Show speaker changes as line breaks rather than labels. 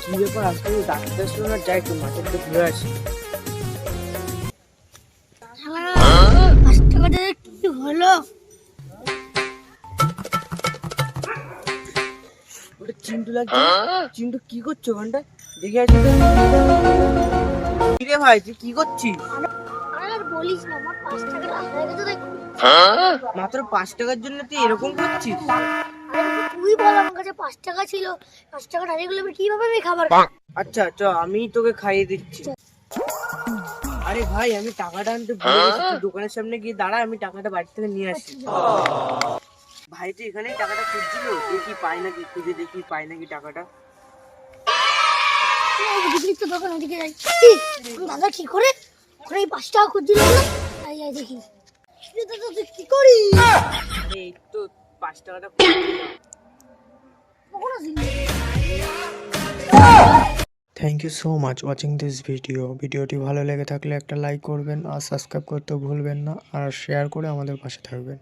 কি ব্যাপার, আজকে ডাক্তার ছিল না, যাই একটু মাঠের দিকে ঘুরে আসি।
কি হলো?
ওটা চিন্টু লাগছে। চিন্টু কি করছো ওখানটা? দেখে আসি তো। কি রে ভাই, তুই কি করছিস?
আর বলিস না, আমার 5 টাকাটা হারিয়ে গেছে দেখ।
মাত্র 5 টাকার জন্য তুই এরকম করছিস?
তুই বল, আমার কাছে 5 টাকা ছিল, 5 টাকা হারিয়ে গেলে আমি কিভাবে আমি খাবার
আচ্ছা চ, আমি তোকে খাইয়ে দিচ্ছি। আরে ভাই, আমি টাকাটা আনতে ভুলে গেছি, তুই দোকানের সামনে গিয়ে দাঁড়া, আমি টাকাটা বাড়ি থেকে নিয়ে আসি। ভাই তো এখানেই টাকাটা খুঁজছিল, দেখি পাই নাকি, খুঁজে দেখি পাই নাকি টাকাটা।
দোকান ওদিকে যাই। দাদা কি করে ওখানে 5 টাকা খুঁজছিল না? যাই যাই দেখি। দাদা তুই কি করিস?
এই তো 5 টাকাটা খুঁজছিলাম। Thank you so much watching this video. ভিডিওটি ভালো লেগে থাকলে একটা লাইক করবেন আর সাবস্ক্রাইব করতে ভুলবেন না, আর শেয়ার করে আমাদের পাশে থাকবেন।